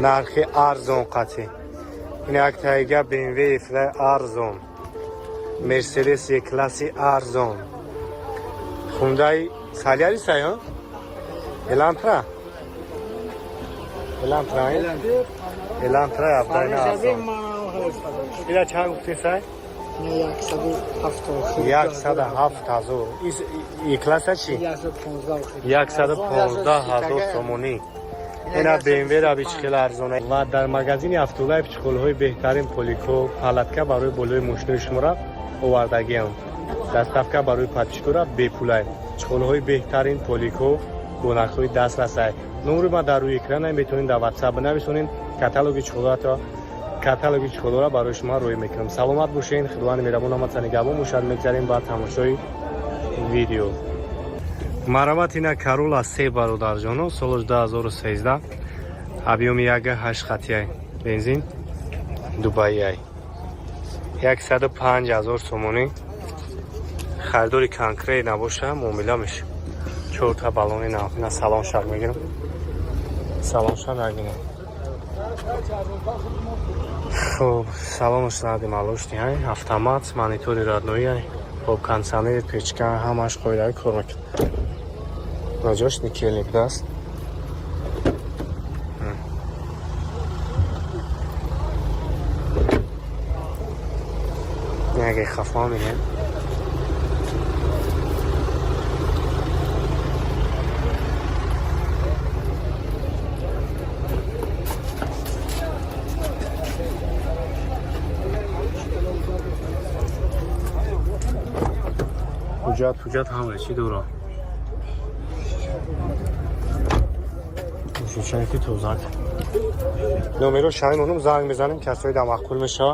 нархи арзон қатӣ. ин як тайга BMW Fly арзон, Mercedes класси арзон, Hyundai Solaris ё Elantra авдайна арзон. ина чанд гуфтесай? 107,000. ин класса чи? 115,000 сомонӣ. ина BMW ра бичхел арзона. ва дар магазини Автолайф чухолҳои беҳтарин полико, палатка барои болои мошинои шуморо овардагиам. Доставка барои подписчикора бепулай. чухолҳои беҳтарин полико бо нархҳои дастрасай. номери ма дар рӯи экран метавонед дар WhatsApp нависонед. каталоги чухолҳоро барои шумо рӯй мекунам. саломат бошед. худованд меҳрабон ҳаматон нигҳбон бошад. мегзарем ба тамошои видео. марамат ина Corolla C бародарҷоно, соли 2013, объёми 1.8 қатияй, бензин Дубайяй. 105,000 сомонӣ. харидори конкрет набоша, муомила меша. 4 та баллони нав. ина салон шар мегирам. салон шар нагина. хуб, салонаш надим алошти, автомат, монитори роднои, хуб, кондиционер, печка, ҳамаш қоидаи кор мекунад. наҷош никелник даст. яке хафа меҳем. ҳуҷҷат ҳамаи чӣ дора? шишаки тозак. номеро шаймонум занг мезанем, касои да мақбул мешава.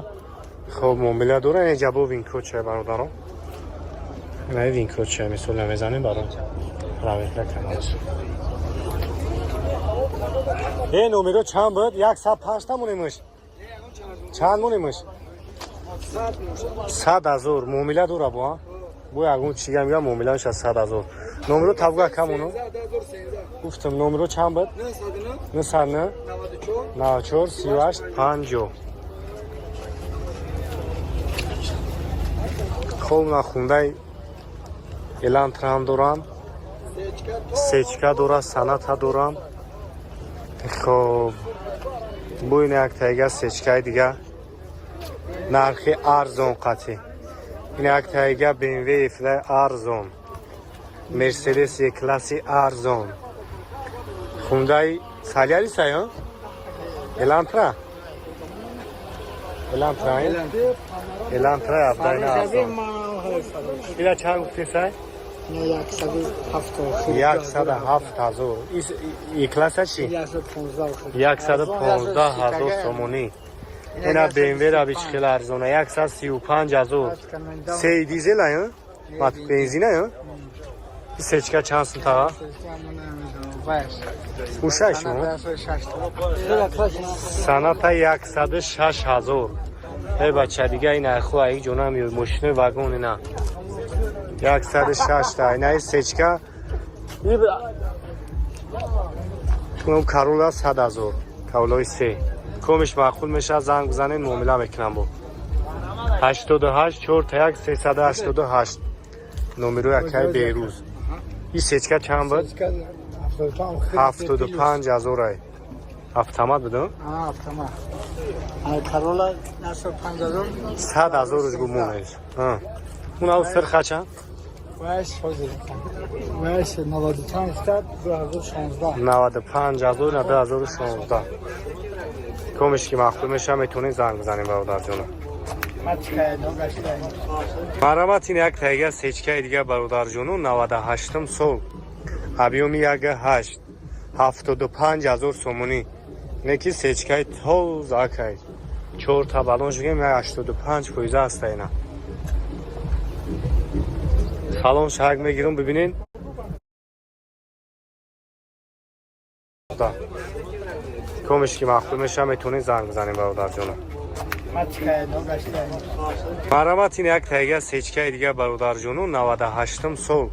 хуб, муомила дора. ин ҷабо винкод чай бародаро. ина винкод чай мисола мезанем барои равиҳа каналш. номеро чанд буд? 105 та монемаш. чанд монемаш? 100,000. муомила дора бо? бо ягон чига мегам муомилааш 100,000. номеро тавга камону? гуфтам номеро чанд буд? 99 94 38 50. хуб, на Hyundai Elantra ҳам дорам. сечка дора, саната дорам. хуб, бо ин як тайга сечкаи дига нархи арзон қатӣ. ин як тайга BMW Fly арзон, Mercedes класси арзон, Hyundai Solaris ё Elantra авдайна арзон. ина чанд гуфтесай? 107,000. ин класса чи? 115,000 сомонӣ. ина BMW ра бичхел арзона. 135,000. се дизел ё? бензина ё? сечка чанд сум тага? ушаш мо? саната 106,000. бача дига ин аху ай ҷонам ё мошинои вагон ина. 106 та. ина сечка. ин Corolla 100,000. Corolla C. комиш мақбул меша, занг бизанед, муомила мекунам бо. 88 41 388. номеро якай берӯз. ин сечка чанд буд? 75,000 ай. автомат буд? автомат. Corolla 105,000. 100,000 гумонеш. اون او سرخه چند؟ وایش حاضر وایش 95 تا 2016 95,000 نه 2016. کمش که مخدوم میشه میتونین زنگ بزنیم برادر جون. مرامت این یک تایگه سیچکه دیگه برادر جون 98م سال объёми 1.8 75,000 сомонӣ. неки сечкаи тозакай 4 та баллон шугем 85% аст ина. салон шаг мегирам бибинин. комиш ки махдум меша метонин занг бизанем бародар ҷон. марамат ин як тайга сечкаи дига бародар ҷон 98м сол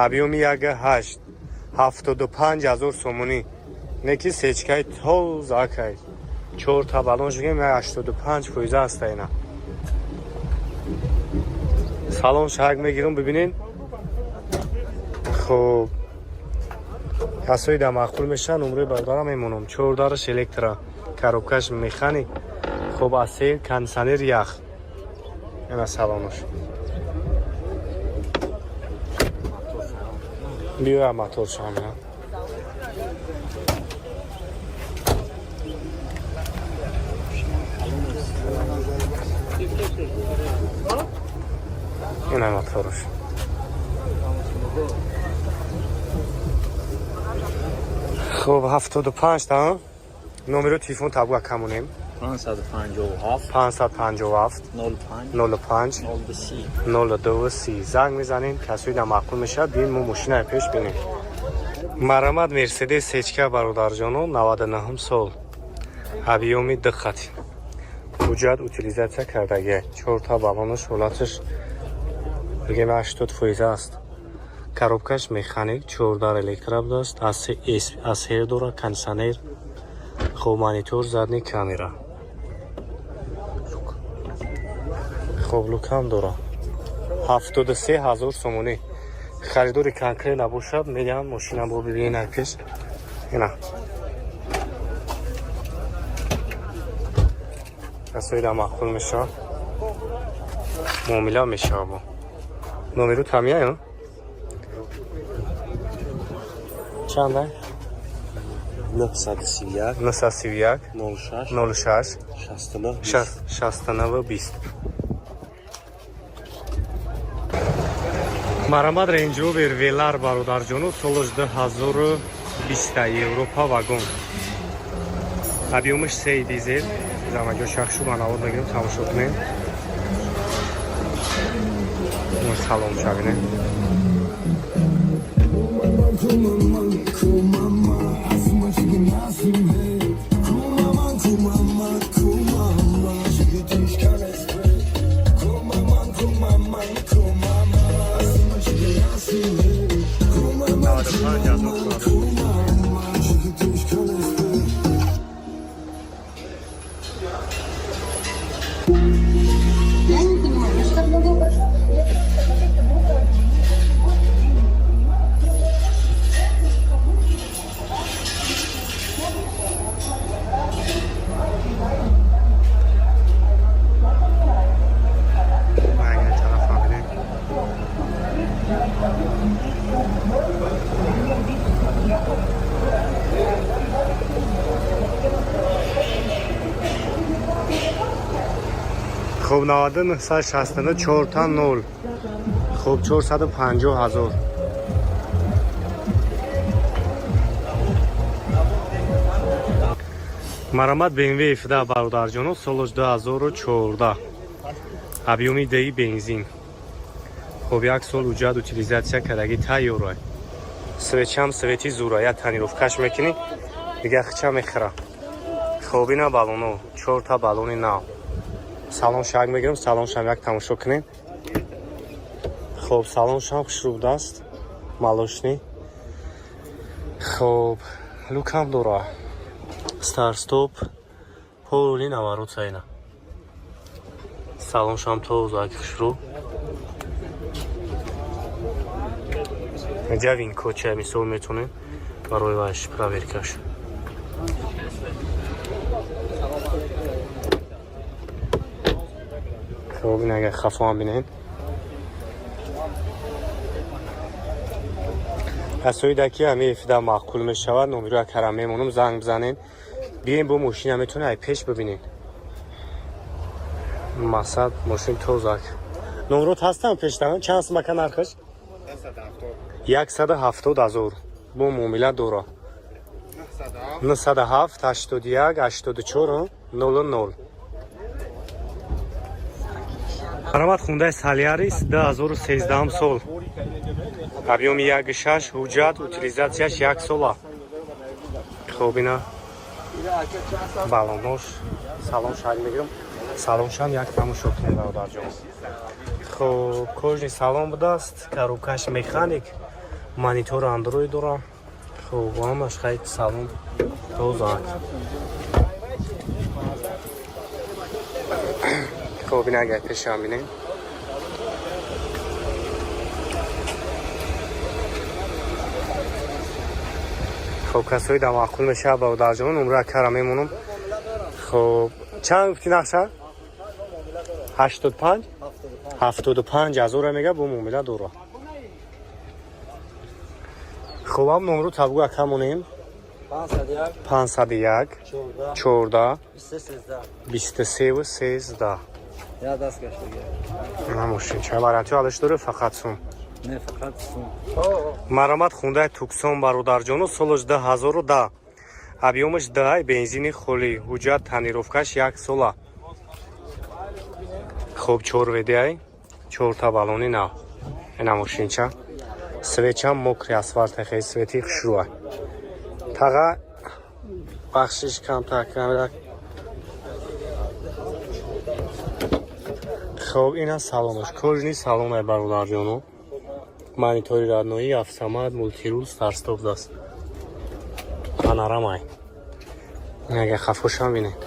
объёми 1.8 75,000 сомонӣ. неки сечкай тозакай 4 та балон жугем 85 фоиза аст айна. салон шаг мегирам бибинин. хуб касои да мақбул мешан умри бардора мемонам 4 электро коробкаш механик. хуб асел кондиционер ях ина салонаш биё мотор шамина ина мотораш хуб 75 та номеро телефон табуа камонем 557 05 02 занг мезанем касои намақбул мешад биин мо мошинаи пеш бинем. марамад мерседес сечка бародарҷоно 99 сол объёми диққати ҳуҷҷат утилизатсия кардагия 4 та балонаш ҳолаташ бигем 80% аст. коробкаш механик 14 электро будааст асер дора кондиционер хуб монитор задни камера хуб лукам дора 73 000 сомонӣ харидори конкрет набошад мегӯям мошина бо бибинай пеш ина касоида мақбул мешавад муомила мешавад бо номеру тамия чанда 931 06 69 20 марамад рейнҷ ровер велар бародарҷону солаш 2020 европа вагон объёмаш 3 дизел замаҷо шахшу манавод мегирем тамошо кунем салом шавинем хуб 99 4 та 0 хуб 450 000 марамад BMW F10 бародарҷоно солаш 2014 объёми ди бензин хуб 1 сол ҳуҷҷат утилизатсия кардаги тайёрай свечам свети зура я танировкаш мекунӣ дига хича мехӯра хуб ина балоно 4 та балони нав салон шаг мегирам салоншам як тамошо кунем хуб салоншам хушрубдаст малошни хуб лукам дора старстоп полни наворотсайна салоншам тозак хушруб ҷавин коча мисол метонем барои ваш проверкаш хуб ин агар хафоам бинем касоида ки ҳами F10 мақбул мешавад номеро карам мемонам занг бизанем бием бо мошина метавонем ай пеш бибинем масад мошин тозак номерот ҳастам пештам чанд сумака нархаш 170 000 бо муомила дора 97 81 84 00 марамад хундай Солярис 2013 сол объёми 1.6 ҳуҷҷат утилизатсияш 1 сола хуб ина балонош салон шаг мегирам салоншам як тамошо кунем бародарҷон хуб кӯжи салон будааст коробкаш механик монитор андроид дорам خب همش خیلی سالون توزان خب این اگر پیش هم بینیم خب کسایی در معقول میشه با در جان نمره کرم میمونم خب چند گفتی نقشه؟ 85 75,000 میگه با مومیله دورا خب هم نمرو تبگو اکمونیم 501 14 23 و 13 یا دست گشت دیگه نموشین چه برانتی حالش داره فقط سون نه فقط سون مرامت خونده توکسون برادرجانو سالش 10,010 объемش 10 бензини холи ҳуҷҷат танировкаш 1 сола хуб 4 ведиай 4 та балони нав ина мошинча светчам мокри асфальта хе свети хушруа тага бахшиш камтар камера хуб ина салонаш кожни салонай бародарҷоно монитори радноӣ автомат мултирул старстоп даст панорамай нага хафошам бинед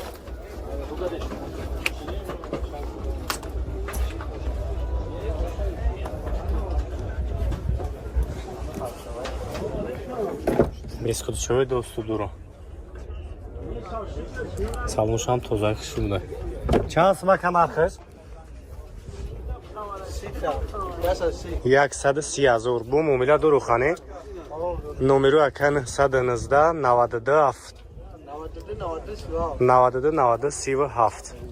бескудчои досту дуро салоншам тоза шуда чанд сумака нархиш 130,000 бу муомила дурухане номеру акан 119 92 92 92 37